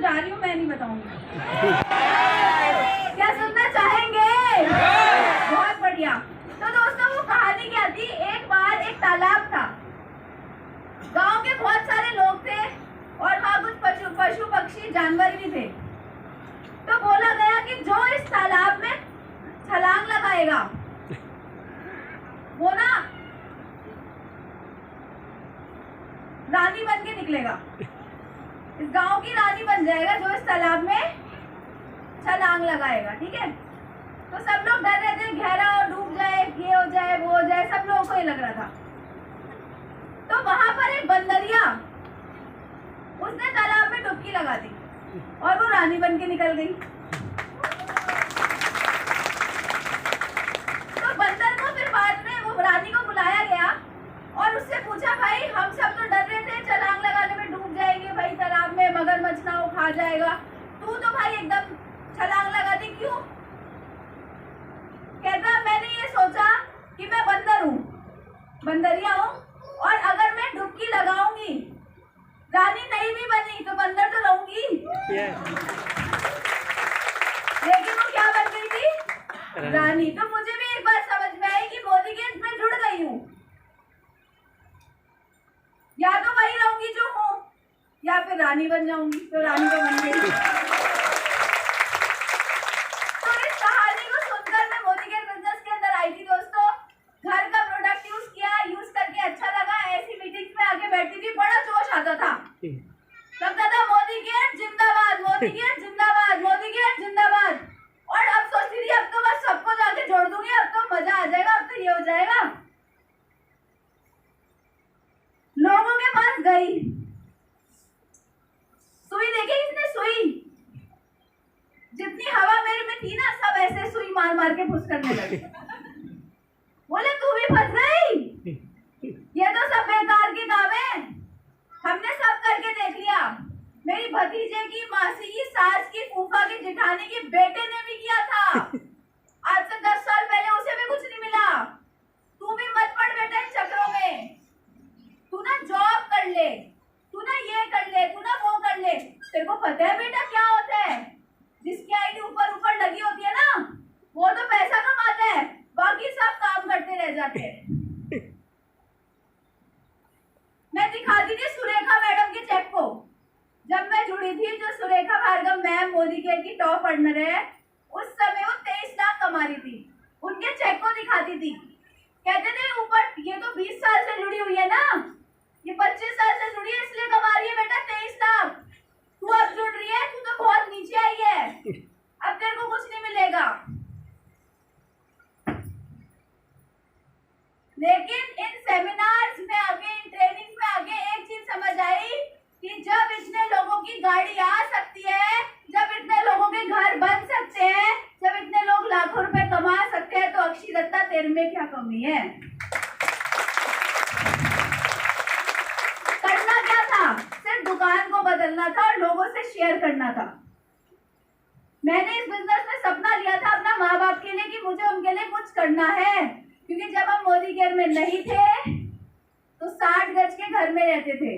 जा रही हूँ, मैं नहीं बताऊंगी। क्या सुनना चाहेंगे? बहुत बढ़िया। तो दोस्तों वो कहानी क्या थी, एक बार एक तालाब था, गांव के बहुत सारे लोग थे और वहाँ कुछ पशु पक्षी जानवर भी थे। तो बोला गया कि जो इस तालाब में छलांग लगाएगा वो ना रानी बन के निकलेगा, इस गांव की रानी बन जाएगा जो इस तालाब में छलांग लगाएगा। ठीक है, तो सब लोग डर रहे थे गहरा और डूब जाए, ये हो जाए वो हो जाए, सब लोगों को ये लग रहा था। तो वहां पर एक बंदरिया, उसने तालाब में डुबकी लगा दी और वो रानी बन के निकल गई। तो बंदर को फिर बाद में वो रानी को बुलाया गया और उससे पूछा, भाई हम सब तो डर रहे थे छलांग लगाने में डूब जाएंगे, भाई तालाब में मगरमच्छ ना हो खा जाएगा, तू तो भाई एकदम छलांग लगा दी क्यों? कहता मैंने ये सोचा कि मैं बंदर हूँ, बंदरिया हूँ, और अगर मैं डुबकी लगाऊंगी रानी नहीं भी बनी तो बंदर तो रहूंगी। लेकिन वो क्या बन गई थी? रानी। तो मुझे भी एक बात समझ में आई कि मोदी गेट में जुड़ गई हूँ, या तो वही रहूंगी जो हूँ या फिर रानी बन जाऊंगी। तो रानी तो बन गई। तो इस कहानी को सुनकर मैं मोदी गेट बिजनेस के अंदर आई थी दोस्तों, घर का प्रोडक्ट यूज किया, यूज करके अच्छा लगा, ऐसी मीटिंग्स में आके बैठती थी, बड़ा जोश आता था, लगता था मोदी गेट जिंदाबाद, मोदी गेट जिंदाबाद, मोदी गेट जिंदाबाद। और अब सोचती थी अब तो बस सबको जाके जोड़ दूंगी, अब तो मजा आ जाएगा, अब तो ये हो जाएगा। लोगों के पास गई, सुई देखी इसने, सुई जितनी हवा मेरे में थी ना, सब ऐसे सुई मार मार के फुस करने लगे। बोले तू भी फंस गई, ये तो सब बेकार के काम है, हमने सब करके देख लिया, मेरी भतीजे की, मासी की, सास की, फूफा की, जेठानी की बेटे ने भी किया था, आज से 10 साल पहले उसे भी कुछ नहीं मिला। तू भी मत पड़ बेटा इन चक्रों में, तू ना जॉब कर ले, तू ना ये कर ले, तू ना वो कर ले। तेरे को पता है बेटा क्या होता है, जिसकी आईडी ऊपर ऊपर लगी होती है ना, वो तो पैसा कमाता है, बाकी सब काम करते रह जाते हैं। मैं दिखाती थी सुरेखा मैडम के चेक को, जब मैं जुड़ी थी, जो सुरेखा भार्गव मैम मोदी केयर की टॉप अर्नर है, उस समय वो 23 लाख कमा रही थी, उनके चेक को दिखाती थी, कहते थे ऊपर ये तो 20 साल से जुड़ी हुई है ना, ये 25 साल से जुड़ी है इसलिए कमा रही है बेटा 23 लाख, तू अब जुड़ रही है, तू तो बहुत नीचे आई है, अब तेरे को कुछ नहीं मिलेगा। लेकिन इन सेमिनार्स में आगे, इन ट्रेनिंग में आगे एक चीज समझ आई कि जब इतने लोगों की गाड़ी आ सकती है, जब इतने लोगों के घर बन सकते हैं, जब इतने लोग लाखों रुपए कमा सकते हैं, तो अक्षी दत्ता तेरे में क्या कमी है? करना क्या था? सिर्फ दुकान को बदलना था और लोगों से शेयर करना था। मैंने इस बिजनेस में सपना लिया था अपना माँ बाप के लिए कि मुझे उनके लिए कुछ करना है, क्योंकि जब हम मोदी केयर में नहीं थे तो 60 गज के घर में रहते थे,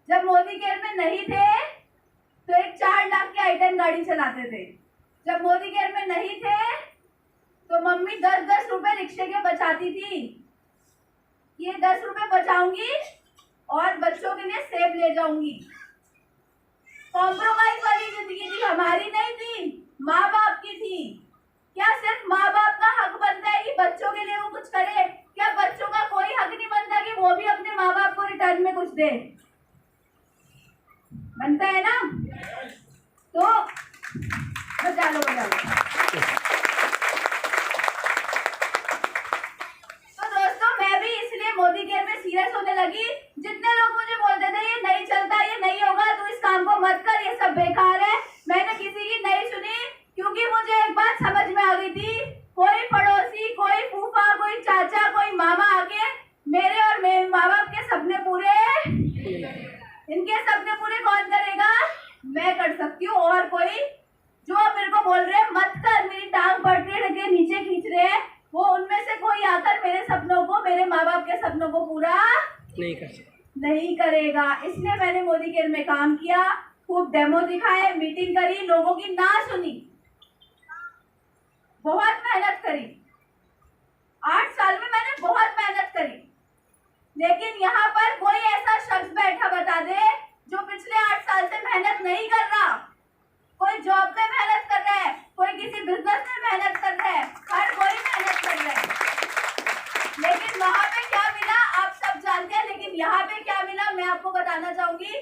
जब मोदी केयर में नहीं थे तो एक 4 लाख की आइटम गाड़ी चलाते थे, जब मोदी केयर में नहीं थे तो मम्मी 10-10 रुपए रिक्शे के बचाती थी, ये 10 रुपए बचाऊंगी और बच्चों के लिए सेब ले जाऊंगी। कॉम्प्रोमाइज वाली जिंदगी थी, हमारी नहीं थी, माँ बाप की थी। क्या सिर्फ माँ बाप का हक बनता है कि बच्चों के लिए वो कुछ करे? क्या बच्चों का कोई हक नहीं बनता कि वो भी अपने माँ बाप को रिटर्न में कुछ दे? बनता है ना? तो बजा लो। तो दोस्तों मैं भी इसलिए मोदी केयर में सीरियस होने लगी। जितने लोग मुझे बोलते थे ये नहीं चलता, ये नहीं होगा, तू इस काम को मत कर, ये सब बेकार है, मैंने किसी की नहीं सुनी, क्योंकि मुझे एक बात समझ में आ गई थी, कोई पड़ोसी, कोई फूफा, कोई चाचा, कोई मामा आके मेरे और मेरे माँ बाप के सपने पूरे, इनके सपने पूरे कौन करेगा? मैं कर सकती हूँ। और कोई जो मेरे को बोल रहे हैं मत कर, मेरी टांग पकड़े के नीचे खींच रहे हैं, वो उनमें से कोई आकर मेरे सपनों को, मेरे माँ बाप के सपनों को पूरा नहीं करेगा। इसलिए मैंने मोदी केयर में काम किया, खूब डेमो दिखाए, मीटिंग करी, लोगों की ना सुनी, बहुत मेहनत करी। 8 साल में मैंने बहुत मेहनत करी, लेकिन यहाँ पर कोई ऐसा शख्स बैठा बता दे जो पिछले 8 साल से मेहनत नहीं कर रहा। कोई जॉब में मेहनत कर रहा है, कोई किसी बिजनेस में मेहनत कर रहा है, हर कोई मेहनत कर रहा है। लेकिन वहां पे क्या मिला आप सब जानते हैं, लेकिन यहाँ पे क्या मिला मैं आपको बताना चाहूंगी।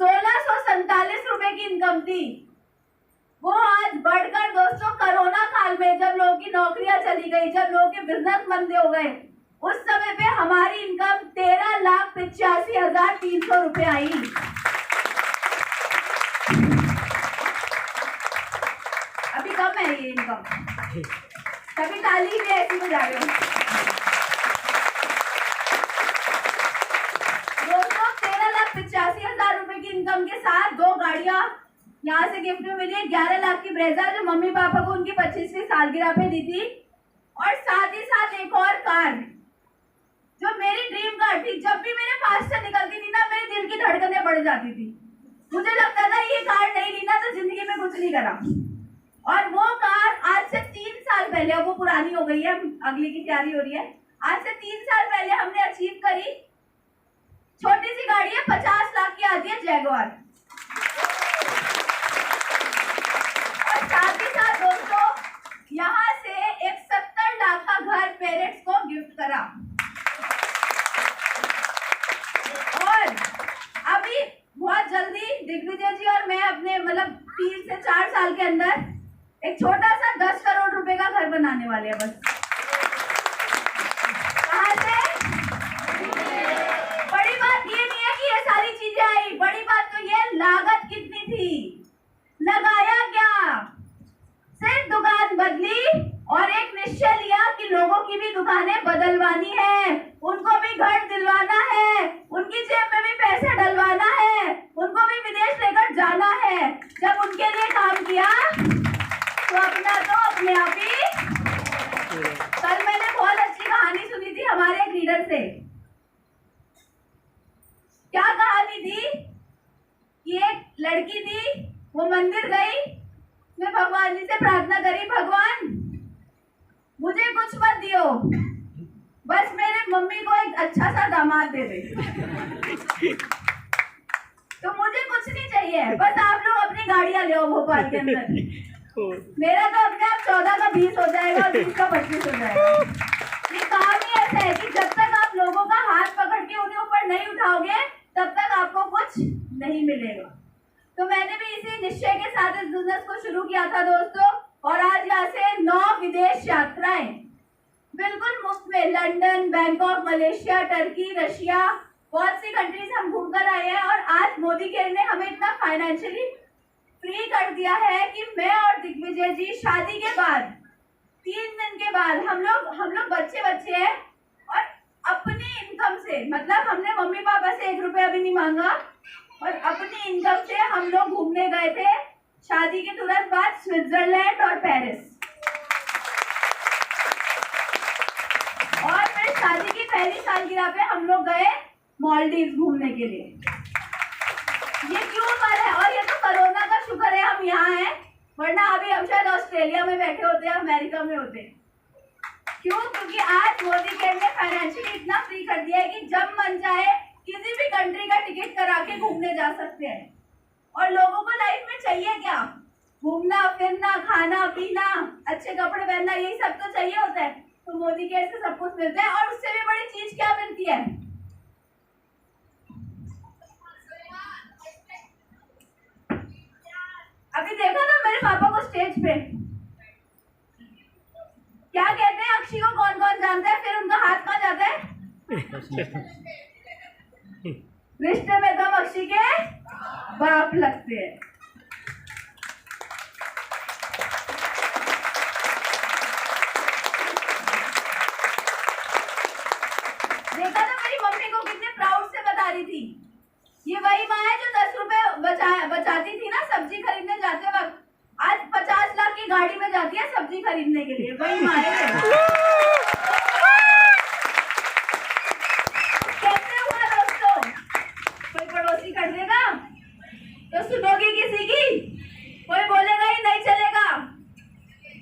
1647 रुपए की इनकम थी, वो आज बढ़कर दोस्तों कोरोना काल में जब लोगों की नौकरियां चली गई, जब लोगों के बिजनेस मंदे हो गए, उस समय पे हमारी इनकम 13,85,300 रुपए आई। अभी कम है ये इनकम, कभी ताली भी ऐसी बजा रहे हो दोस्तों। 13,85,000 रुपए की इनकम के साथ 2 गाड़ियां यहाँ से गिफ्ट में मिली। 11 लाख की ब्रेजा जो मम्मी पापा को उनकी 25वीं सालगिरह पे दी थी, और साथ ही साथ एक और कार जो मेरी ड्रीम कार थी। जब भी मेरे पास से निकलती थी ना, मेरे दिल की धड़कनें बढ़ जाती थी। मुझे लगता था ये कार नहीं ली ना तो जिंदगी में कुछ नहीं करा। और वो कार आज से 3 साल पहले, अब वो पुरानी हो गई है, अगली की तैयारी हो रही है, आज से 3 साल पहले हमने अचीव करी। छोटी सी गाड़ी है, 50 लाख की आती है, जैगवार। और साथ ही साथ दोस्तों यहाँ से एक 70 लाख का घर पेरेंट्स को गिफ्ट करा। और अभी बहुत जल्दी दिग्विजय जी और मैं अपने 3 से 4 साल के अंदर एक छोटा सा 10 करोड़ रुपए का घर बनाने वाले हैं। बस कहाँ से? बड़ी बात ये नहीं है कि ये सारी चीजें आई, बड़ी बात तो ये लागत कितनी थी, लगाया क्या। सिर्फ दुकान बदली और एक निश्चय लिया कि लोगों की भी दुकानें बदलवानी है, उनको भी घर दिलवाना है, उनकी जेब में भी पैसे डलवाना है, उनको भी विदेश लेकर जाना है। जब उनके लिए काम किया तो अपना तो अपने आप ही। कल मैंने बहुत अच्छी कहानी सुनी थी हमारे एक लीडर से। क्या कहानी थी कि एक लड़की थी, वो मंदिर गई, मैं भगवान जी से प्रार्थना करी, भगवान मुझे कुछ मत दियो, बस मेरे मम्मी को एक अच्छा सा दामाद दे दे। तो मुझे कुछ नहीं चाहिए, बस आप लोग अपनी गाड़ियां ले भोपाल के अंदर। मेरा तो अपने आप 14 का 20 हो जाएगा और 20 का 25 हो जाएगा। ये काम ही ऐसा है कि जब तक आप लोगों का हाथ पकड़ के उन्हें ऊपर नहीं उठाओगे तब तक आपको कुछ नहीं मिलेगा। तो मैंने भी इसी निश्चय के साथ इस बिजनेस को शुरू किया था दोस्तों, और आज यहाँ से 9 विदेश यात्राएं बिल्कुल मुफ्त में, London, Bangkok, Malaysia, Turkey, Russia, बहुत सी कंट्रीज हम घूमकर आए हैं। और आज मोदी केयर ने हमें इतना फाइनेंशियली फ्री कर दिया है कि मैं और दिग्विजय जी शादी के बाद 3 दिन के बाद हम लोग बच्चे हैं, और अपनी इनकम से, मतलब हमने मम्मी पापा से 1 रुपया भी नहीं मांगा, और अपनी इनकम से हम लोग घूमने गए थे शादी के तुरंत बाद स्विट्जरलैंड और पेरिस। और फिर शादी की पहली सालगिरह पे हम लोग गए मालदीव घूमने के लिए। ये क्यों कर है? और ये तो कोरोना का शुक्र है हम यहाँ हैं, वरना अभी हम शायद ऑस्ट्रेलिया में बैठे होते हैं, अमेरिका में होते। क्यों? क्योंकि आज मोदी केयर ने फाइनेंशियली इतना फ्री कर दिया है कि जब मन चाहे किसी भी कंट्री का टिकट करा के घूमने जा सकते हैं। और लोगों को लाइफ में चाहिए क्या? घूमना फिरना, खाना पीना, अच्छे कपड़े पहनना, यही सब तो चाहिए होता है। तो मोदी केयर से सब कुछ मिलता है। और उससे भी बड़ी चीज क्या मिलती है? अभी देखा ना मेरे पापा को स्टेज पे, क्या कहते हैं? अक्षी को कौन कौन जानता है? फिर उनका हाथ कहाँ जाता है? रिश्ते में तो अक्षी के बाप लगते हैं। देखा ना मेरी मम्मी को कितने प्राउड से बता रही थी, ये वही माँ है जो 10 रुपए बचाती थी ना सब्जी खरीदने जाते वक्त, आज 50 लाख की गाड़ी में जाती है सब्जी खरीदने के लिए। वही माँ है। कैसे हुआ दोस्तों? कोई पड़ोसी कर देगा तो सुनोगी किसी की? कोई बोलेगा ही नहीं चलेगा,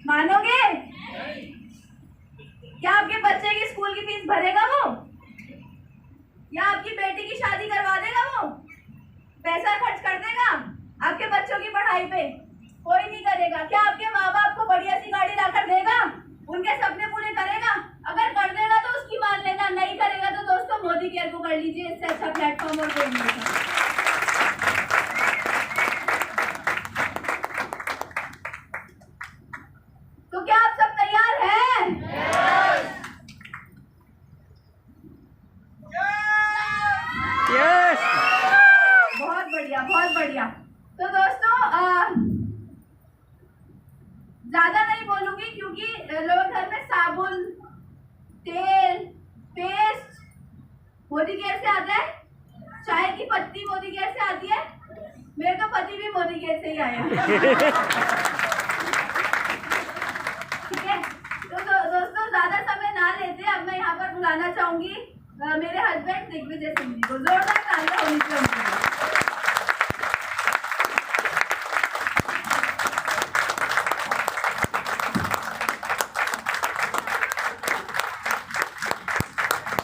मानोगे? क्या आपके बच्चे की स्कूल की फीस भरेगा वो? या आपकी बेटी की शादी करवा देगा वो? पैसा खर्च कर देगा आपके बच्चों की पढ़ाई पे? कोई नहीं करेगा। क्या आपके माँ बाप को बढ़िया सी गाड़ी लाकर देगा? उनके सपने पूरे करेगा? अगर कर देगा तो उसकी मान लेना, नहीं करेगा तो दोस्तों मोदी केयर को कर लीजिए, इससे अच्छा प्लेटफॉर्म और कोई नहीं है। तो क्या आप सब तैयार हैं? यस। बहुत बढ़िया, बहुत बढ़िया। तो दोस्तों ज्यादा नहीं बोलूंगी क्योंकि लोग घर में साबुन, तेल, पेस्ट मोदी केयर से आता है, चाय की पत्ती मोदी केयर से आती है, मेरे तो पति भी मोदी केयर से ही आया। ठीक है, तो दोस्तों ज्यादा समय ना लेते, अब मैं यहाँ पर बुलाना चाहूंगी मेरे हस्बैंड दिग्विजय सिंह जी को। जोरदार तालियां होनी चाहिए।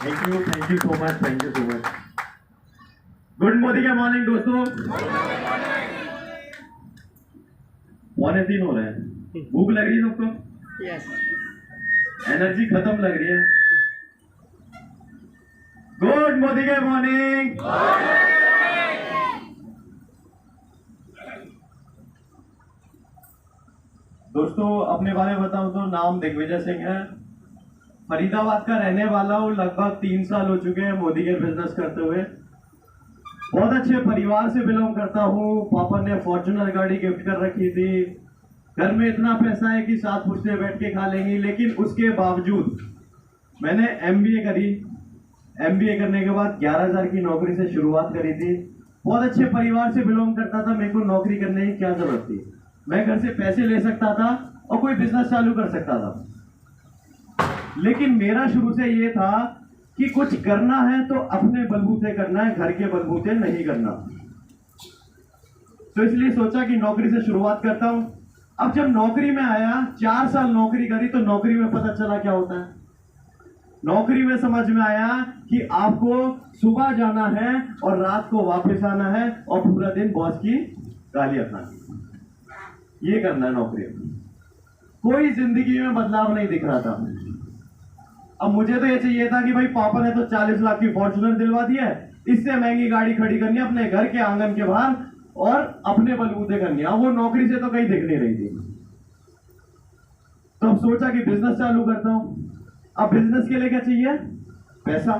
Thank you so much, thank you so much. Good morning दोस्तों। 2:45 हो रहे हैं। भूख लग रही है सबको? यस। एनर्जी खत्म लग रही है। Good morning. दोस्तों अपने बारे में बताऊं तो नाम दिग्विजय सिंह है, फरीदाबाद का रहने वाला हूँ। लगभग 3 साल हो चुके हैं मोदी के बिजनेस करते हुए। बहुत अच्छे परिवार से बिलोंग करता हूँ। पापा ने फॉर्च्यूनर गाड़ी गिफ्ट कर रखी थी। घर में इतना पैसा है कि 7 पुश्ते बैठ के खा लेंगी, लेकिन उसके बावजूद मैंने MBA करी। MBA करने के बाद 11,000 की नौकरी से शुरुआत करी थी। बहुत अच्छे परिवार से बिलोंग करता था, मेरे को नौकरी करने की क्या जरूरत थी। मैं घर से पैसे ले सकता था और कोई बिजनेस चालू कर सकता था, लेकिन मेरा शुरू से ये था कि कुछ करना है तो अपने बलबूते करना है, घर के बलबूते नहीं करना। तो इसलिए सोचा कि नौकरी से शुरुआत करता हूं। अब जब नौकरी में आया, 4 साल नौकरी करी, तो नौकरी में पता चला क्या होता है। नौकरी में समझ में आया कि आपको सुबह जाना है और रात को वापस आना है और पूरा दिन बॉस की गालियां खानी। ये करना है नौकरी में। कोई जिंदगी में बदलाव नहीं दिख रहा था। अब मुझे तो ये चाहिए था कि भाई पापा ने तो 40 लाख की फॉर्च्यूनर दिलवा दी है, इससे महंगी गाड़ी खड़ी करनी है अपने घर के आंगन के बाहर और अपने बलबूते करनी है। वो नौकरी से तो कहीं दिख नहीं रही थी। तो अब सोचा कि बिजनेस चालू करता हूं। अब बिजनेस के लिए क्या चाहिए? पैसा,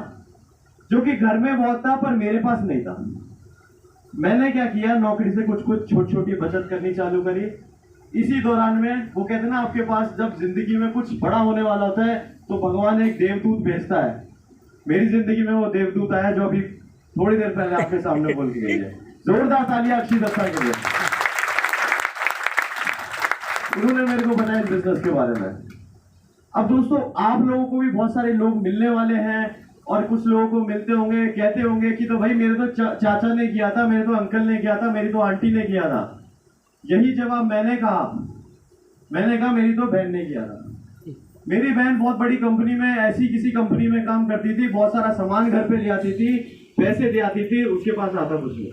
जो कि घर में बहुत था पर मेरे पास नहीं था। मैंने क्या किया, नौकरी से कुछ छोटी छोटी बचत करनी चालू करी। इसी दौरान में वो कहते ना, आपके पास जब जिंदगी में कुछ बड़ा होने वाला होता है तो भगवान एक देवदूत भेजता है। मेरी जिंदगी में वो देवदूत आया जो अभी थोड़ी देर पहले आपके सामने बोल के गई है। जोरदार तालियां अक्षी दत्ता के लिए। उन्होंने मेरे को बताया इस बिजनेस के बारे में। अब दोस्तों आप लोगों को भी बहुत सारे लोग मिलने वाले हैं और कुछ लोगों को मिलते होंगे, कहते होंगे कि तो भाई मेरे तो चाचा ने किया था, मेरे तो अंकल ने किया था, मेरी तो आंटी ने किया था। यही जवाब मैंने कहा मेरी तो बहन ने किया था। मेरी बहन बहुत बड़ी कंपनी में, ऐसी किसी कंपनी में काम करती थी। बहुत सारा सामान घर पे ले आती थी, पैसे दे आती थी, उसके पास आता कुछ नहीं।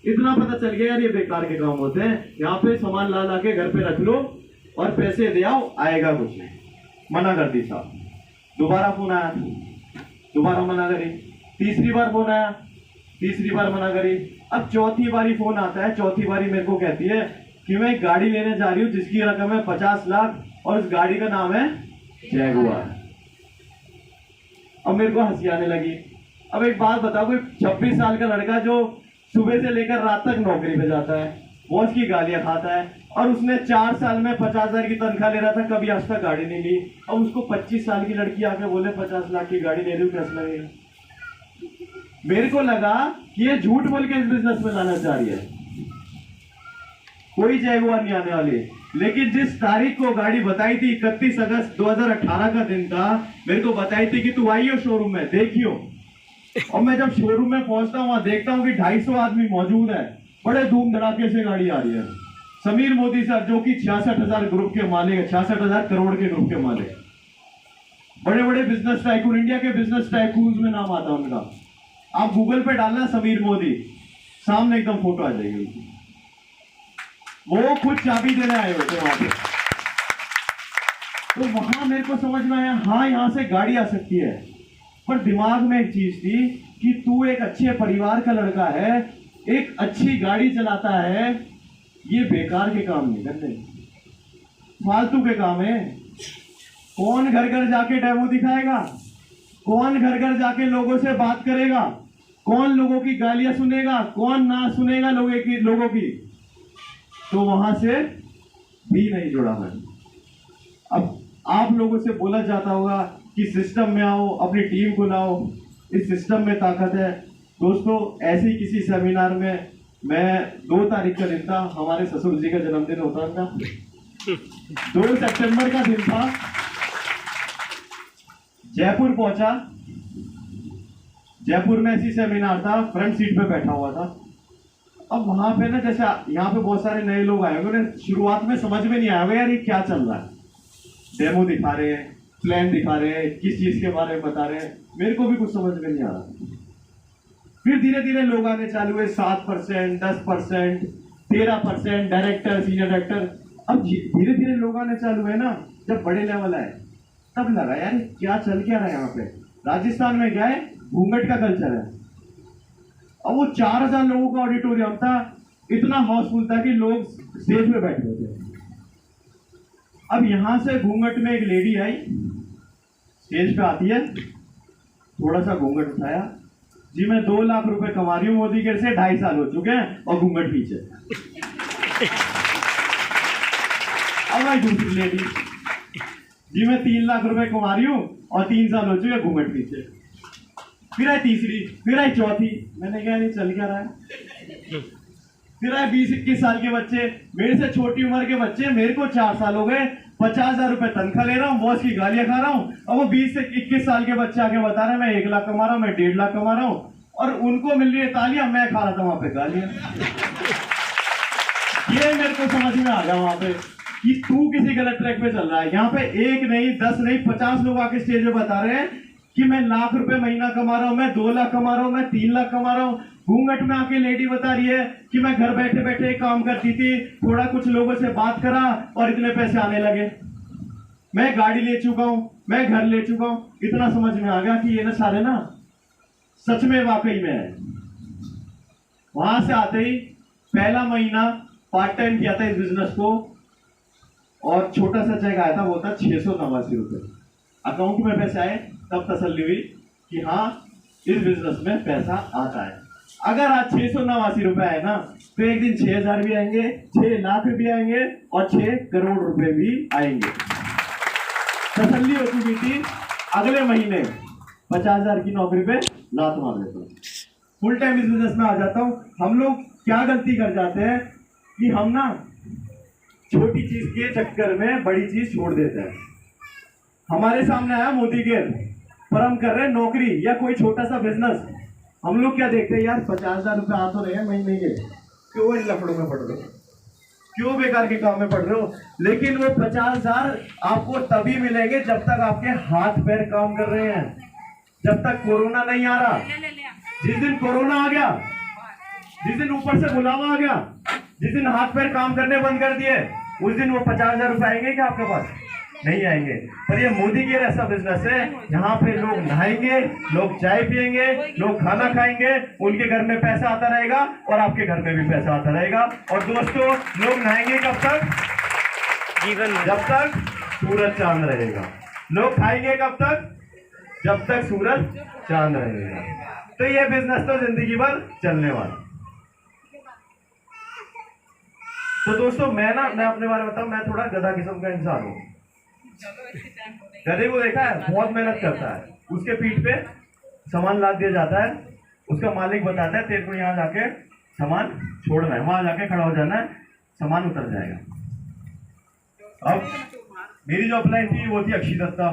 इतना पता चल गया यार ये बेकार के काम होते हैं। यहाँ पे सामान ला ला के घर पे रख लो और पैसे दे आओ, आएगा कुछ नहीं। मना कर दी साहब। दोबारा फोन आया, दोबारा मना करी। तीसरी बार फोन आया, तीसरी बार मना करी। अब चौथी बारी फोन आता है। चौथी बारी मेरे को कहती है कि मैं एक गाड़ी लेने जा रही हूँ जिसकी रकम है 50 लाख और उस गाड़ी का नाम है जैगुआर। अब मेरे को हंसी आने लगी। अब एक बात बताओ, कोई 26 साल का लड़का जो सुबह से लेकर रात तक नौकरी पे जाता है, बॉस की गालियां खाता है, और उसने 4 साल में 50,000 की तनख्वाह ले रहा था, कभी आज तक गाड़ी नहीं ली। अब उसको 25 साल की लड़की आके बोले 50 लाख की गाड़ी ले रही हूँ, कैसा लगेगा? मेरे को लगा कि ये झूठ बोल के इस बिजनेस में लाना चाह रही है। कोई जैगुआर नहीं आने वाली। लेकिन जिस तारीख को गाड़ी बताई थी, 31 अगस्त 2018 का दिन था, मेरे को बताई थी कि तू आइयो शोरूम में देखियो। और मैं जब शोरूम में पहुंचता हूं, वहां देखता हूं कि 250 आदमी मौजूद है। बड़े धूम धड़ाके से गाड़ी आ रही है। समीर मोदी सर जो कि 66,000 ग्रुप के मालिक है, 66,000 करोड़ के ग्रुप के मालिक, बड़े बड़े बिजनेस टाइकून, इंडिया के बिजनेस टाइकून में नाम आता है उनका। आप गूगल पे डालना समीर मोदी, सामने एकदम फोटो आ जाएगी उनकी। वो खुद चाबी देने आए होते वहां पे। तो वहां मेरे को समझ में आया, हाँ यहां से गाड़ी आ सकती है, पर दिमाग में एक चीज थी कि तू एक अच्छे परिवार का लड़का है, एक अच्छी गाड़ी चलाता है, ये बेकार के काम नहीं करते, फालतू के काम है। कौन घर घर जाके डेमो दिखाएगा, कौन घर घर जाके लोगों से बात करेगा, कौन लोगों की गालियां सुनेगा, कौन ना सुनेगा लोगों की। तो वहां से भी नहीं जुड़ा मैं। अब आप लोगों से बोला जाता होगा कि सिस्टम में आओ, अपनी टीम को लाओ, इस सिस्टम में ताकत है। दोस्तों ऐसे ही किसी सेमिनार में मैं 2 तारीख का दिन था, हमारे ससुर जी का जन्मदिन होता था, 2 सितंबर का दिन था, जयपुर पहुंचा। जयपुर में ऐसी सेमिनार था, फ्रंट सीट पे बैठा हुआ था। अब वहां पे ना, जैसे यहाँ पे बहुत सारे नए लोग आए, उन्हें शुरुआत में समझ में नहीं आया यार ये क्या चल रहा है। डेमो दिखा रहे हैं, प्लान दिखा रहे हैं, किस चीज के बारे में बता रहे हैं, मेरे को भी कुछ समझ में नहीं आ रहा। फिर धीरे धीरे लोग आने चालू हुए, 7%, 10%, 13%, डायरेक्टर, सीनियर डायरेक्टर। अब धीरे धीरे लोग आने चालू हुए ना, जब बड़े लेवल आए तब लगा यार क्या चल क्या रहा है यहाँ पे। राजस्थान में क्या है, घूंघट का कल्चर है। अब वो 4,000 लोगों का ऑडिटोरियम था, इतना हाउसफुल था कि लोग स्टेज पे बैठे थे। अब यहां से घूंघट में एक लेडी आई, स्टेज पे आती है, थोड़ा सा घूंघट उठाया, जी मैं 2 लाख रुपए कमा रही हूँ मोदी के से, 2.5 साल हो चुके हैं, और घूंघट पीछे। अब आई दूसरी लेडी, जी मैं 3 लाख रुपए कमा रही हूँ और 3 साल हो चुके, घूंघट पीछे। फिर आई तीसरी, फिर आई चौथी, मैंने कहा नहीं चल क्या रहा है। फिर आए 20-21 साल के बच्चे, मेरे से छोटी उम्र के बच्चे, मेरे को 4 साल हो गए, 50,000 रुपए तनख्वाह ले रहा हूँ, बॉस की गालियां खा रहा हूँ। अब वो 20 से 21 साल के बच्चे आके बता रहे हैं मैं 1 लाख कमा रहा हूँ, मैं 1.5 लाख कमा रहा हूँ, और उनको मिल रही है तालियां, मैं खा रहा था वहां पे गालियां। ये मेरे को समझ में आ गया वहां पे कि तू किसी गलत ट्रैक पे चल रहा है। यहाँ पे 1 नहीं, 10 नहीं, 50 लोग आके स्टेज पे बता रहे हैं कि मैं लाख रुपए महीना कमा रहा हूं, मैं 2 लाख कमा रहा हूं, मैं 3 लाख कमा रहा हूं। घूंघट में आके लेडी बता रही है कि मैं घर बैठे बैठे काम करती थी, थोड़ा कुछ लोगों से बात करा और इतने पैसे आने लगे, मैं गाड़ी ले चुका हूं, मैं घर ले चुका हूं। इतना समझ में आ गया कि ये ना सारे ना सच में वाकई में है। वहां से आते ही पहला महीना पार्ट टाइम किया था इस बिजनेस को, और छोटा सा चेक आया था, वो था 689 रुपए। अकाउंट में पैसे आए तब तसल्ली हुई कि हाँ इस बिजनेस में पैसा आता है। अगर आज 689 रुपए आए ना, तो एक दिन 6,000 भी आएंगे, 6 लाख भी आएंगे, और 6 करोड़ रुपए भी आएंगे। तसल्ली हो चुकी थी। अगले महीने 50,000 की नौकरी पे लात मार देता हूँ, फुल टाइम इस बिजनेस में आ जाता हूँ। हम लोग क्या गलती कर जाते हैं कि हम ना छोटी चीज के चक्कर में बड़ी चीज छोड़ देते हैं। हमारे सामने आया मोदी केयर, पर हम कर रहे हैं नौकरी या कोई छोटा सा बिजनेस। हम लोग क्या देखते हैं यार, 50,000 रुपए आ तो रहे हैं महीने के, क्यों इन लफड़ों में पड़ रहे हो, क्यों बेकार के काम में पड़ रहे हो। लेकिन वो 50,000 आपको तभी मिलेंगे जब तक आपके हाथ पैर काम कर रहे हैं, जब तक कोरोना नहीं आ रहा। जिस दिन कोरोना आ गया, जिस दिन ऊपर से बुलावा आ गया, जिस दिन हाथ पैर काम करने बंद कर दिए, उस दिन वो 50,000 रुपए आएंगे क्या आपके पास? नहीं आएंगे। पर ये मोदी केयर ऐसा बिजनेस है जहां पे लोग नहाएंगे, लोग चाय पिएंगे, लोग खाना खाएंगे, उनके घर में पैसा आता रहेगा और आपके घर में भी पैसा आता रहेगा। और दोस्तों, लोग नहाएंगे कब तक? जीवन में, जब तक सूरज चांद रहेगा। लोग खाएंगे कब तक? जब तक सूरज चांद रहेगा। तो ये बिजनेस तो जिंदगी भर चलने वाला। तो दोस्तों मैं अपने बारे में बताऊं, मैं थोड़ा गधा किस्म का इंसान हूं। गधे को देखा है, बहुत मेहनत करता है, उसके पीठ पे सामान लाद दिया जाता है, उसका मालिक बताता है तेरे को यहाँ जाके सामान छोड़ना है, वहां जाके खड़ा हो जाना है, सामान उतर जाएगा। अब मेरी जो अपलाइन थी वो थी अक्षी दत्ता,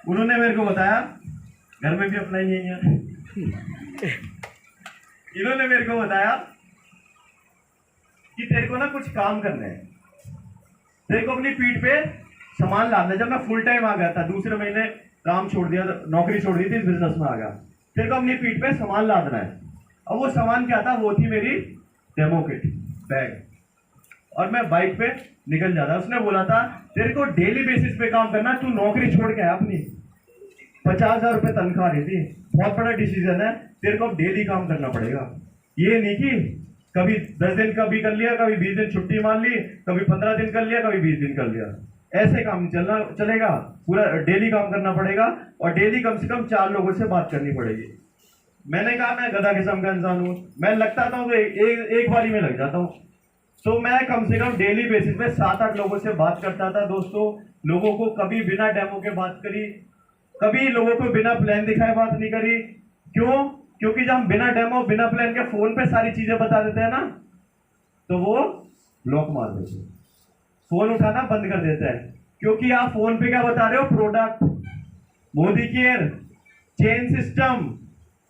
उन्होंने मेरे को बताया, घर में भी अपलाइन यही है, इन्होंने मेरे को बताया कि तेरे को ना कुछ काम करना है, तेरे को अपनी पीठ पे सामान लादना है। जब मैं फुल टाइम आ गया था, दूसरे महीने काम छोड़ दिया, नौकरी छोड़ दी थी, बिजनेस में आ गया, तेरे को अपनी पीठ पे सामान लादना है। अब वो सामान क्या था, वो थी मेरी डेमो किट बैग, और मैं बाइक पे निकल जाता। उसने बोला था तेरे को डेली बेसिस पे काम करना, तू नौकरी छोड़ के अपनी 50,000 रुपये तनख्वाह रही थी, बहुत बड़ा डिसीजन है, तेरे को अब डेली काम करना पड़ेगा। ये नहीं कि कभी 10 दिन कभी कर लिया, कभी 20 दिन छुट्टी मान ली, कभी 15 दिन कर लिया, कभी 20 दिन कर लिया, ऐसे काम नहीं चलेगा। पूरा डेली काम करना पड़ेगा, और डेली कम से कम 4 लोगों से बात करनी पड़ेगी। मैंने कहा मैं गधा किस्म का इंसान हूँ, मैं लगता था तो एक बारी में लग जाता हूँ। तो मैं कम से कम डेली बेसिस पे 7-8 लोगों से बात करता था दोस्तों। लोगों को कभी बिना डेमो के बात करी, कभी लोगों को बिना प्लान दिखाए बात नहीं करी। क्यों? क्योंकि जब हम बिना डेमो बिना प्लान के फोन पे सारी चीजें बता देते हैं ना, तो वो ब्लॉक मार देते, फोन उठाना बंद कर देता है। क्योंकि आप फोन पे क्या बता रहे हो, product, Modi care, chain system.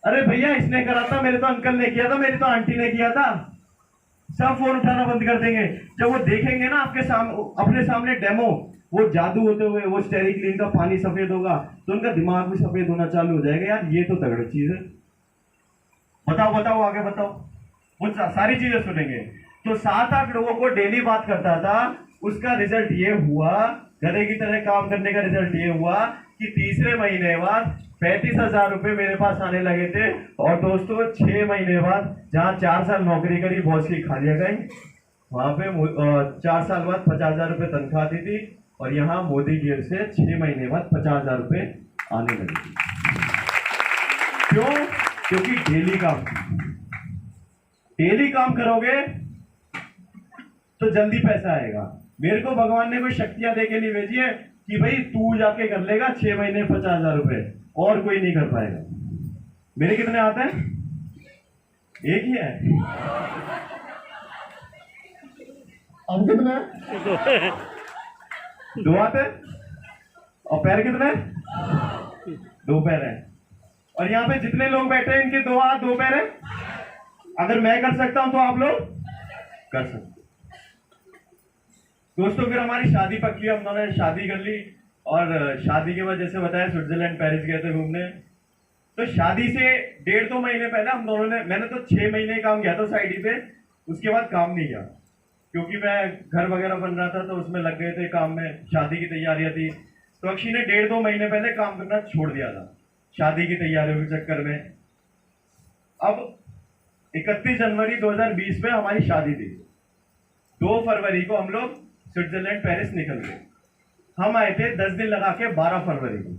अरे भैया इसने करा था, मेरे तो अंकल ने किया था, मेरी तो आंटी ने किया था। सब फोन उठाना बंद कर देंगे जब वो देखेंगे ना आपके सामने, अपने सामने डेमो, वो जादू होते हुए वो स्टेरिक्लीन का पानी सफेद होगा, तो उनका दिमाग भी सफेद होना चालू हो जाएगा। यार ये तो तगड़ी चीज है, बताओ बताओ आगे बताओ। वो सारी चीजें सुनेंगे। तो 7-8 लोगों को डेली बात करता था। उसका रिजल्ट ये हुआ, गधे की तरह काम करने का रिजल्ट ये हुआ कि तीसरे महीने बाद 35,000 रुपये मेरे पास आने लगे थे। और दोस्तों 6 महीने बाद, जहाँ 4 साल नौकरी करी, बॉस की खा लिया गई, वहां पे 4 साल बाद 50,000 रुपये तनख्वाह दी थी। और यहाँ मोदी केयर से 6 महीने बाद 50,000 रुपये आने लगे थे। क्यों? क्योंकि डेली काम करोगे तो जल्दी पैसा आएगा। मेरे को भगवान ने कोई शक्तियां दे के नहीं भेजी है कि भाई तू जाके कर लेगा 6 महीने 50,000 रुपये, और कोई नहीं कर पाएगा। मेरे कितने आते हैं? एक ही है। अब कितने? 2 आते हैं। और पैर कितने? 2 पैर हैं। और यहाँ पे जितने लोग बैठे हैं इनके 2 हाथ 2 पैर हैं। अगर मैं कर सकता हूं तो आप लोग कर सकते। दोस्तों फिर हमारी शादी पक्की, हम दोनों ने शादी कर ली। और शादी के बाद जैसे बताया स्विट्जरलैंड पेरिस गए थे घूमने। तो शादी से 1.5-2 महीने पहले हम दोनों ने, मैंने तो 6 महीने काम किया था उस आईडी पे, उसके बाद काम नहीं किया क्योंकि मैं घर वगैरह बन रहा था, तो उसमें लग गए थे काम में, शादी की तैयारियां थी। तो अक्षी ने 1.5-2 महीने पहले काम करना छोड़ दिया था शादी की तैयारियों के चक्कर में। अब 31 जनवरी 2020 में हमारी शादी थी। 2 फरवरी को हम लोग स्विट्जरलैंड पेरिस निकल गए। हम आए थे 10 दिन लगा के 12 फरवरी को।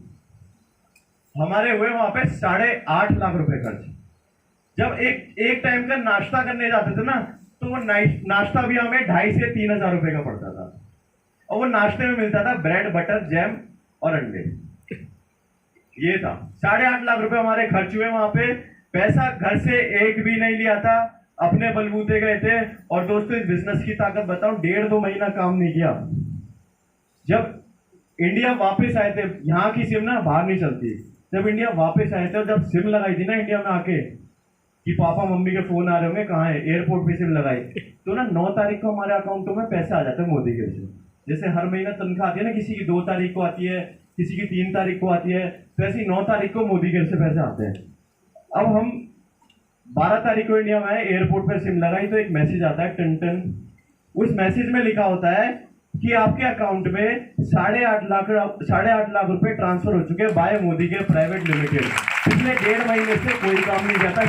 हमारे हुए वहां पे 8.5 लाख रुपए खर्च। जब एक टाइम का नाश्ता करने जाते थे ना, तो वो नाश्ता भी हमें 2,500 से 3,000 रुपए का पड़ता था। और वो नाश्ते में मिलता था ब्रेड, बटर, जैम और अंडे। ये था 8.5 लाख रुपए हमारे खर्च हुए वहां पे। पैसा घर से एक भी नहीं लिया था, अपने बलबूते गए थे। और दोस्तों इस बिजनेस की ताकत बताऊं, 1.5-2 महीना काम नहीं किया। जब इंडिया वापस आए थे, यहाँ की सिम ना बाहर नहीं चलती, जब इंडिया वापस आए थे और जब सिम लगाई थी ना इंडिया में आके, कि पापा मम्मी के फोन आ रहे होंगे, कहाँ है, एयरपोर्ट पे सिम लगाई, तो ना 9 तारीख को हमारे अकाउंटों में पैसे आ जाते हैं मोदी के से। जैसे हर महीना तनख्वाह आती है ना, किसी की 2 तारीख को आती है, किसी की 3 तारीख को आती है, तो ऐसी 9 तारीख को मोदी के से पैसे आते हैं। अब हम 12 तारीख को इंडिया में आए, एयरपोर्ट पे सिम लगाई, तो एक मैसेज आता है टन टन। उस मैसेज में लिखा होता है कि आपके अकाउंट में 8.5 लाख रुपए ट्रांसफर हो चुके हैं बाय मोदी के प्राइवेट लिमिटेड। पिछले 1.5 महीने से कोई काम नहीं किया था,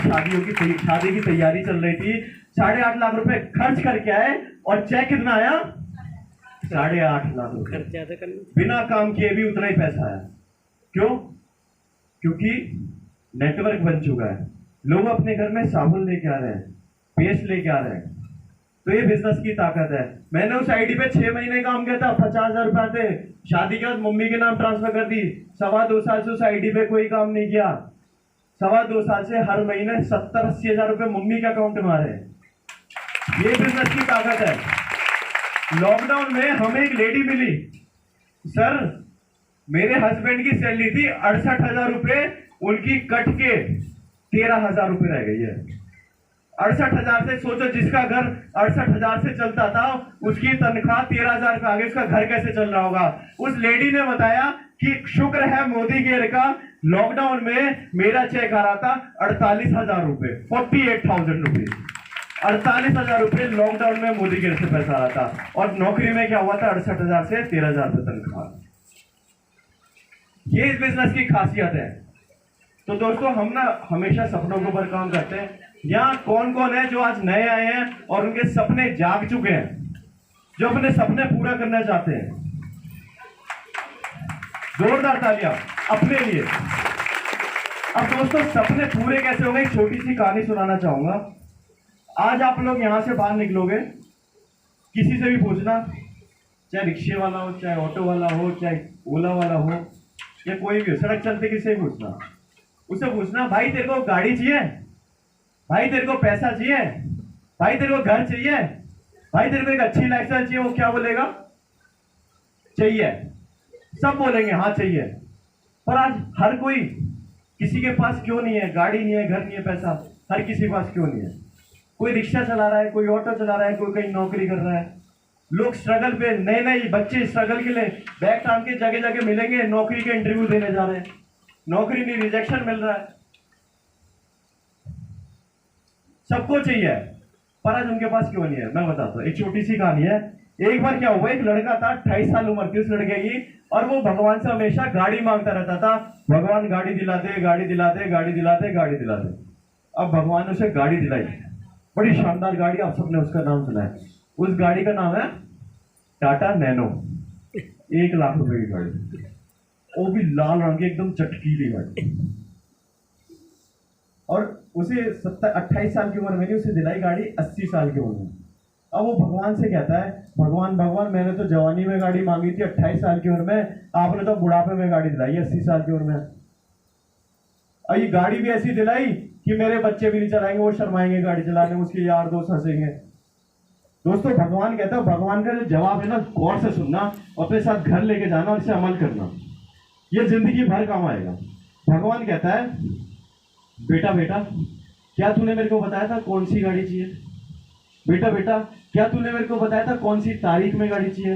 शादी की तैयारी चल रही थी, 8.5 लाख रुपए खर्च करके आए और चेक कितना आया? 8.5 लाख रुपए। बिना काम किए भी उतना ही पैसा आया। क्यों? क्योंकि नेटवर्क बन चुका है। लोग अपने घर में साबुन लेके आ रहे हैं, पेस्ट लेके आ रहे हैं। तो ये बिजनेस की ताकत है। मैंने उस आईडी पे 6 महीने काम किया था, 50,000 रुपए आते। शादी के बाद मम्मी के नाम ट्रांसफर कर दी। 2.25 साल से उस आईडी पे कोई काम नहीं किया। 2.25 साल से हर महीने 70-80 हजार रुपए मम्मी के अकाउंट में आ रहे हैं। ये बिजनेस की ताकत है। लॉकडाउन में हमें एक लेडी मिली, सर मेरे हस्बैंड की सैलरी थी 68,000 रुपए, उनकी कट के 13,000 रुपए रह गई है। 68,000 से सोचो, जिसका घर 68,000 से चलता था उसकी तनख्वाह 13,000 पे आ गई, उसका घर कैसे चल रहा होगा। उस लेडी ने बताया कि शुक्र है मोदी केयर का, लॉकडाउन में मेरा चेक आ रहा था 48,000 रुपए, 48,000 रुपीज, 48,000 रुपए लॉकडाउन में मोदी केयर से पैसा आ रहा था। और नौकरी में क्या हुआ था, 68,000 से 13,000 रुपए तनख्वाह। ये इस बिजनेस की खासियत है। तो दोस्तों, हम ना हमेशा सपनों के ऊपर काम करते हैं। यहाँ कौन कौन है जो आज नए आए हैं और उनके सपने जाग चुके हैं, जो अपने सपने पूरा करना चाहते हैं? जोरदार तालियां अपने लिए। अब दोस्तों, सपने पूरे कैसे होंगे, एक छोटी सी कहानी सुनाना चाहूंगा। आज आप लोग यहां से बाहर निकलोगे, किसी से भी पूछना, चाहे रिक्शे वाला हो, चाहे ऑटो वाला हो, चाहे ओला वाला हो, या कोई भी हो, सड़क चलते किसी से पूछना, उससे पूछना, भाई तेरे को गाड़ी चाहिए, भाई तेरे को पैसा चाहिए, भाई तेरे को घर चाहिए, भाई तेरे को एक अच्छी लाइफस्टाइल चाहिए, वो क्या बोलेगा? चाहिए। सब बोलेंगे हाँ चाहिए। पर आज हर कोई, किसी के पास क्यों नहीं है, गाड़ी नहीं है, घर नहीं है, पैसा हर किसी के पास क्यों नहीं है? कोई रिक्शा चला रहा है, कोई ऑटो चला रहा है, कोई कहीं नौकरी कर रहा है। लोग स्ट्रगल पे, नए नए बच्चे स्ट्रगल के लिए बैग टांग के जगह जगह मिलेंगे, नौकरी के इंटरव्यू देने जा रहे हैं, नौकरी नहीं, रिजेक्शन मिल रहा है। सबको चाहिए, पर आज उनके पास क्यों नहीं है? मैं बताता हूँ, एक छोटी सी कहानी है। एक बार क्या हुआ, एक लड़का था, 28 साल उम्र थी उस लड़के की, और वो भगवान से हमेशा गाड़ी मांगता रहता था, भगवान गाड़ी दिलाते, गाड़ी दिलाते, गाड़ी दिलाते, गाड़ी दिलाते। अब भगवान ने उसे गाड़ी दिलाई, बड़ी शानदार गाड़ी, आप सबने उसका नाम सुना है। उस गाड़ी का नाम है टाटा नैनो, 1 लाख रुपए की गाड़ी, वो भी लाल रंग की, एकदम चटकीली गाड़ी। और उसे 28 साल की उम्र में नहीं, उसे दिलाई गाड़ी 80 साल की उम्र में। अब वो भगवान से कहता है, भगवान भगवान मैंने तो जवानी में गाड़ी मांगी थी 28 साल की उम्र में, आपने तो बुढ़ापे में गाड़ी दिलाई 80 साल की उम्र में। और ये गाड़ी भी ऐसी दिलाई कि मेरे बच्चे भी नहीं चलाएंगे, वो शर्माएंगे गाड़ी चलाने, उसके यार दोस्त हंसेंगे। दोस्तों, भगवान कहता है, भगवान का जो जवाब है ना, गौर से सुनना, अपने साथ घर लेके जाना और इसे अमल करना, ये जिंदगी भर काम आएगा। भगवान कहता है, बेटा बेटा क्या तूने मेरे को बताया था कौन सी गाड़ी चाहिए? बेटा बेटा क्या तूने मेरे को बताया था कौन सी तारीख में गाड़ी चाहिए?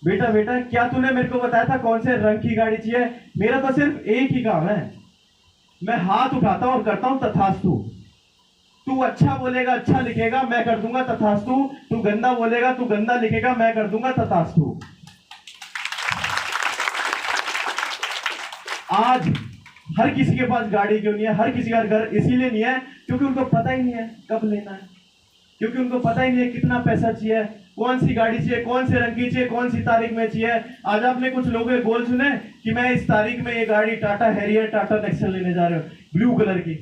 बेटा बेटा क्या तूने मेरे को बताया था कौन से रंग की गाड़ी चाहिए? मेरा तो सिर्फ एक ही काम है, मैं हाथ उठाता हूं और करता हूं तथास्तु। तू अच्छा बोलेगा, अच्छा लिखेगा, मैं कर दूंगा तथास्तु। तू गंदा बोलेगा, तू गंदा लिखेगा, मैं कर दूंगा तथास्तु। आज हर किसी के पास गाड़ी क्यों नहीं है? हर किसी का घर इसीलिए नहीं है क्योंकि उनको पता ही नहीं है कब लेना है, क्योंकि उनको पता ही नहीं है कितना पैसा चाहिए, कौन सी गाड़ी चाहिए, कौन से रंग की चाहिए, कौन सी तारीख में चाहिए। आज आपने कुछ लोगों के गोल सुने कि मैं इस तारीख में ये गाड़ी टाटा हैरियर, टाटा नेक्सन लेने जा रहे हो, ब्लू कलर की,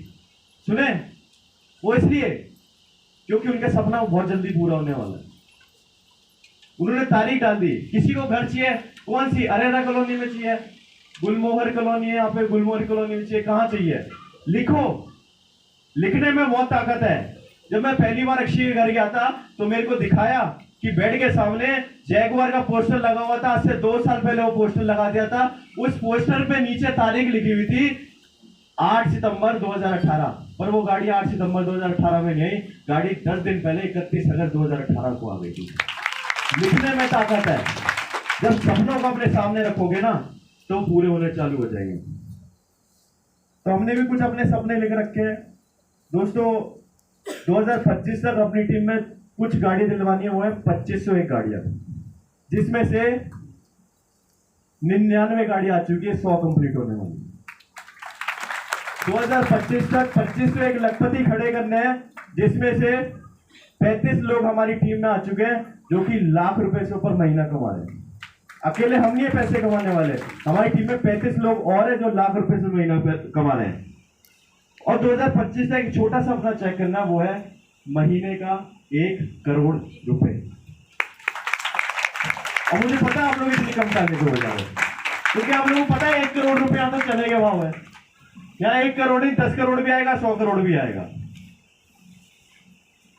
सुने? वो इसलिए क्योंकि उनका सपना बहुत जल्दी पूरा होने वाला है। उन्होंने तारीख डाल दी। किसी को घर चाहिए, कौन सी, अरेरा कॉलोनी में चाहिए, गुलमोहर कॉलोनी है, यहाँ पे गुलमोहर कॉलोनी में चाहिए, कहाँ चाहिए, लिखो। लिखने में बहुत ताकत है। जब मैं पहली बार अक्षय के घर गया था तो मेरे को दिखाया कि बेड के सामने जैगुआर का पोस्टर लगा हुआ था, आज से 2 साल पहले वो पोस्टर लगा दिया था। उस पोस्टर पे नीचे तारीख लिखी हुई थी 8 सितंबर 2018, पर वो गाड़ी 8 सितंबर 2018 में नहीं आई, गाड़ी 10 दिन पहले 31 अगस्त 2018 को आ गई थी। लिखने में ताकत है। जब सपनों को अपने सामने रखोगे ना तो पूरे होने चालू हो जाएंगे। तो हमने भी कुछ अपने सपने लिख रखे हैं दोस्तों। 2025 तक अपनी टीम में कुछ गाड़ी दिलवानी है, वो है 2501 गाड़ियां, जिसमें से 99 गाड़ी आ चुकी है, 100 कंप्लीट होने वाली। 2025 तक 2501 लखपति खड़े करने हैं, जिसमें से 35 लोग हमारी टीम में आ चुके हैं जो कि लाख रुपए से ऊपर महीना कमा रहे हैं। अकेले हम नहीं पैसे कमाने वाले, हमारी टीम में 35 लोग और है जो लाख रुपए से महीना कमा रहे हैं। और 2025 का एक छोटा सा अपना चेक करना, वो है महीने का 1 करोड़ रुपए। और मुझे पता है आप लोग इतनी कम टाइम में हो जाओगे, क्योंकि आप लोगों को पता है 1 करोड़ रुपया तो चले के भाव है। यहाँ 1 करोड़ नहीं, 10 करोड़ भी आएगा, 100 करोड़ भी आएगा।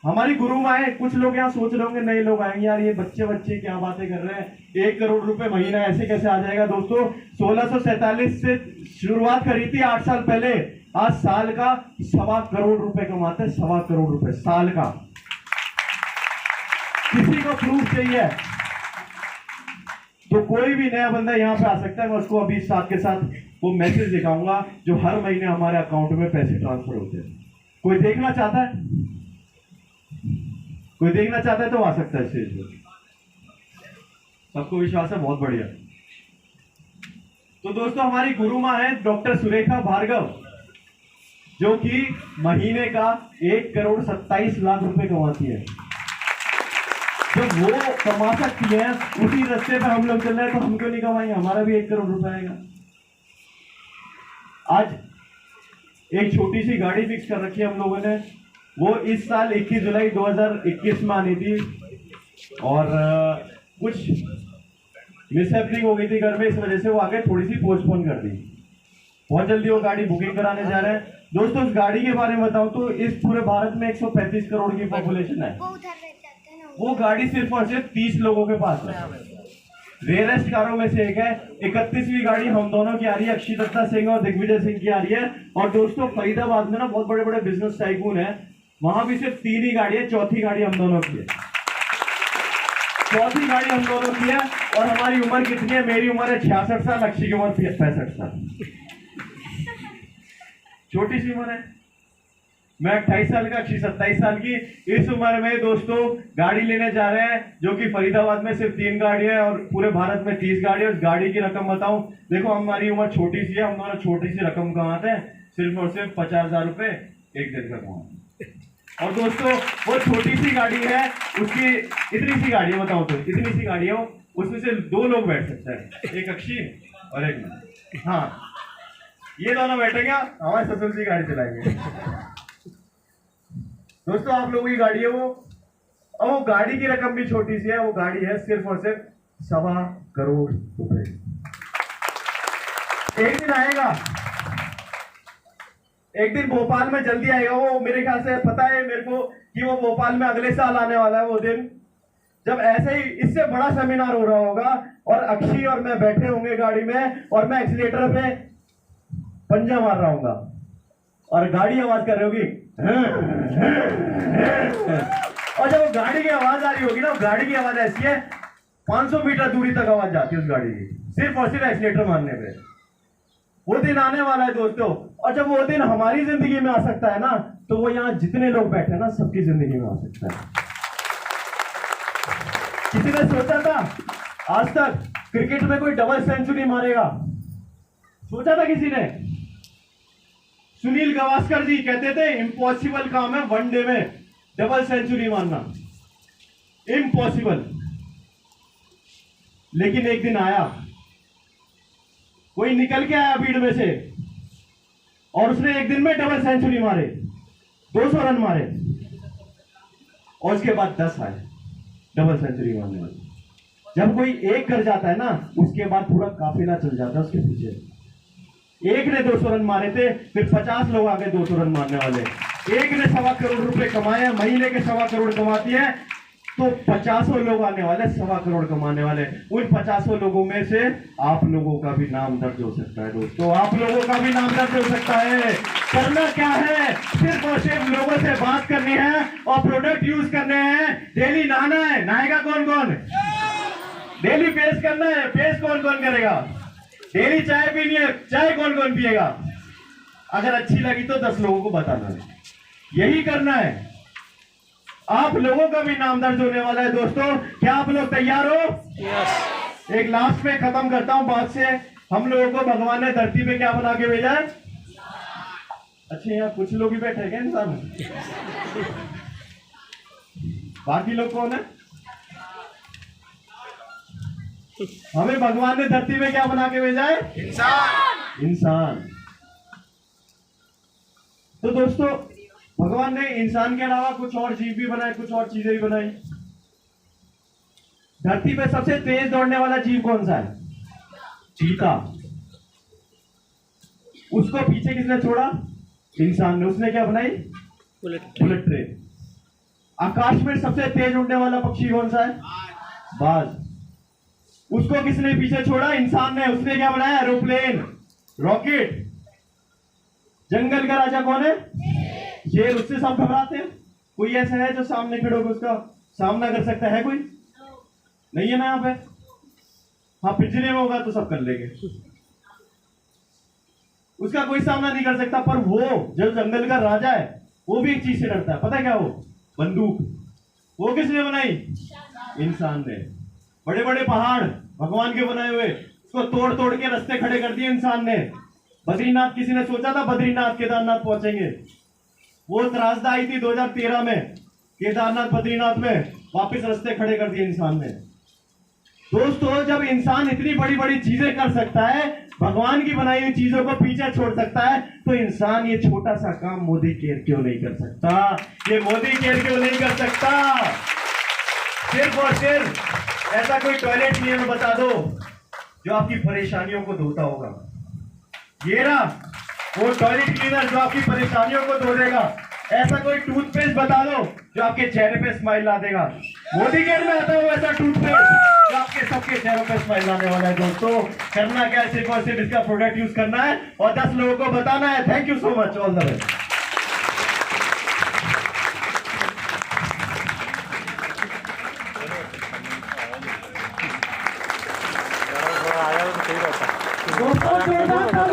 हमारी गुरु माए, कुछ लोग यहाँ सोच रहे होंगे, नए लोग आएंगे, यार ये बच्चे क्या बातें कर रहे हैं, 1 करोड़ रुपए महीना ऐसे कैसे आ जाएगा? दोस्तों, 1647 से शुरुआत करी थी 8 साल पहले। आज साल का 1.25 करोड़ रुपए कमाते हैं, 1.25 करोड़ रुपए साल का। किसी को प्रूफ चाहिए तो कोई भी नया बंदा यहाँ पे आ सकता है। मैं उसको अभी साथ के साथ वो मैसेज दिखाऊंगा जो हर महीने हमारे अकाउंट में पैसे ट्रांसफर होते हैं। कोई देखना चाहता है, कोई देखना चाहता है तो आ सकता है स्टेज पे। सबको विश्वास है, बहुत बढ़िया। तो दोस्तों हमारी गुरु माँ है डॉक्टर सुरेखा भार्गव, जो कि महीने का 1,27,00,000 रुपए कमाती है। जब वो कमा सकती है, उसी रास्ते पे हम लोग चल रहे हैं, तो हम क्यों नहीं कमाएंगे? हमारा भी 1 करोड़ रुपए आएगा। आज एक छोटी सी गाड़ी फिक्स कर रखी है हम लोगों ने। वो इस साल 21 जुलाई 2021 में आनी थी और कुछ मिसहैपनिंग हो गई थी घर में, इस वजह से वो आगे थोड़ी सी पोस्टपोन कर दी। बहुत जल्दी वो गाड़ी बुकिंग कराने जा रहे हैं। दोस्तों उस गाड़ी के बारे में बताऊं तो इस पूरे भारत में 135 करोड़ की पॉपुलेशन है। वो गाड़ी सिर्फ और सिर्फ 30 लोगों के पास है। रेयरेस्ट कारों में से एक है। 31वीं गाड़ी हम दोनों की आ रही है, अक्षय दत्ता सिंह और दिग्विजय सिंह की आ रही है। और दोस्तों फरीदाबाद में ना बहुत बड़े बड़े बिजनेस टाइकून है, वहां भी सिर्फ 3 ही गाड़ी है, चौथी गाड़ी हम दोनों की है। चौथी गाड़ी हम दोनों की है। और हमारी उम्र कितनी है? मेरी उम्र है 66 साल, अक्षय की उम्र 65 साल। छोटी सी उम्र है। मैं 28 साल का, अक्षय 27 साल की। इस उम्र में दोस्तों गाड़ी लेने जा रहे हैं, जो कि फरीदाबाद में सिर्फ 3 गाड़ी है और पूरे भारत में 30 गाड़ी है। उस गाड़ी की रकम बताऊं, देखो हमारी उम्र छोटी सी है, हम दोनों छोटी सी रकम कमाते हैं, सिर्फ और सिर्फ 50,000 रुपए एक दिन का कमाते हैं। और दोस्तों वो छोटी सी गाड़ी है, उसकी इतनी सी गाड़ी है, बताओ तो इतनी सी गाड़ी है, उसमें से 2 लोग बैठ सकते हैं, एक अक्षय और एक मैं। हाँ, ये दोनों बैठेंगे, हमारे ससुर जी गाड़ी चलाएंगे। दोस्तों आप लोगों की गाड़ी है वो, और वो गाड़ी की रकम भी छोटी सी है। वो गाड़ी है सिर्फ और सिर्फ 1.25 करोड़ रुपए। एक दिन आएगा, एक दिन भोपाल में जल्दी आएगा वो, मेरे ख्याल से पता है मेरे को कि वो भोपाल में अगले साल आने वाला है वो दिन, जब ऐसे ही इससे बड़ा सेमिनार हो रहा होगा और अक्षय और मैं बैठे होंगे गाड़ी में और मैं एक्सीलेटर पे पंजा मार रहा हूंगा और गाड़ी आवाज कर रही होगी। और जब वो गाड़ी की आवाज आ रही होगी ना, गाड़ी की आवाज ऐसी है 500 मीटर दूरी तक आवाज जाती है उस गाड़ी की, सिर्फ और सिर्फ एक्सीलेटर मारने पे। वो दिन आने वाला है दोस्तों। और जब वो दिन हमारी जिंदगी में आ सकता है ना, तो वो यहाँ जितने लोग बैठे हैं ना, सबकी जिंदगी में आ सकता है। किसी ने सोचा था आज तक क्रिकेट में कोई डबल सेंचुरी मारेगा? सोचा था किसी ने? सुनील गावस्कर जी कहते थे इम्पॉसिबल काम है वनडे में डबल सेंचुरी मारना, इम्पॉसिबल। लेकिन एक दिन आया, कोई निकल के आया भीड़ में से और उसने एक दिन में डबल सेंचुरी मारे, 200 रन मारे। और उसके बाद 10 आए डबल सेंचुरी मारने वाले। जब कोई एक कर जाता है ना, उसके बाद पूरा काफिला चल जाता है उसके पीछे। एक ने 200 रन मारे थे, फिर 50 लोग आ गए 200 रन मारने वाले। एक ने 1.25 करोड़ रुपए कमाए, महीने के 1.25 करोड़ कमाती है, तो 50 लोग आने वाले 1.25 करोड़ कमाने वाले। उन 50 लोगों में से आप लोगों का भी नाम दर्ज हो सकता है दोस्तों, आप लोगों का भी नाम दर्ज हो सकता है। करना क्या है? सिर्फ और सिर्फ लोगों से बात करनी है और प्रोडक्ट यूज करने हैं। डेली नहाना है, नहाएगा कौन कौन? डेली फेस करना है, फेस कौन कौन करेगा? डेली चाय पीनी है, चाय कौन कौन पिएगा? अगर अच्छी लगी तो 10 लोगों को बताना है। यही करना है। आप लोगों का भी नाम दर्ज होने वाला है दोस्तों। क्या आप लोग तैयार हो? yes. एक लास्ट में खत्म करता हूं बात से। हम लोगों को भगवान ने धरती पे क्या बना के भेजा है? अच्छा, यहाँ कुछ लोग ही बैठे हैं इंसान, बाकी लोग कौन है? हमें भगवान ने धरती में क्या बना के भेजा है? इंसान। इंसान। तो दोस्तों भगवान ने इंसान के अलावा कुछ और जीव भी बनाए, कुछ और चीजें भी बनाई। धरती पे सबसे तेज दौड़ने वाला जीव कौन सा है? चीता। उसको पीछे किसने छोड़ा? इंसान ने। उसने क्या बनाई? Bullet train. आकाश में सबसे तेज उड़ने वाला पक्षी कौन सा है? बाज। उसको किसने पीछे छोड़ा? इंसान ने। उसने क्या बनाया? Aeroplane, rocket. जंगल का राजा कौन है? शेर। उससे सब घबराते हैं। कोई ऐसा है जो सामने खड़े होकर उसका सामना कर सकता है? कोई नहीं है ना यहाँ पे। हाँ, पिंजरे में होगा तो सब कर लेंगे, उसका कोई सामना नहीं कर सकता। पर वो जो जंगल का राजा है वो भी एक चीज से डरता है। पता है क्या? वो बंदूक। वो किसने बनाई? इंसान ने। बड़े बड़े पहाड़ भगवान के बनाए हुए, उसको तोड़ तोड़ के रास्ते खड़े कर दिए इंसान ने। बद्रीनाथ, किसी ने सोचा था बद्रीनाथ केदारनाथ पहुंचेंगे? वो त्रासदा आई थी 2013 में, केदारनाथ बद्रीनाथ में वापस रास्ते खड़े कर दिए इंसान ने। दोस्तों, जब इंसान इतनी बड़ी बड़ी चीजें कर सकता है, भगवान की बनाई हुई चीजों को पीछे छोड़ सकता है, तो इंसान ये छोटा सा काम मोदी केयर क्यों नहीं कर सकता? ये मोदी केयर क्यों नहीं कर सकता? सिर्फ और सिर्फ ऐसा कोई टॉयलेट क्लीनर बता दो जो आपकी परेशानियों को धोता होगा। ये रहा वो टॉयलेट क्लीनर जो आपकी परेशानियों को धो देगा। ऐसा कोई टूथपेस्ट बता दो जो आपके चेहरे पे स्माइल ला देगा। मोदी केयर में आता है ऐसा टूथपेस्ट जो आपके सबके चेहरों पे स्माइल लाने वाला है। दोस्तों, करना क्या है? सिर्फ और सिर्फ इसका प्रोडक्ट यूज करना है और 10 लोगों को बताना है। Thank you so much, all the best. दोस्तों,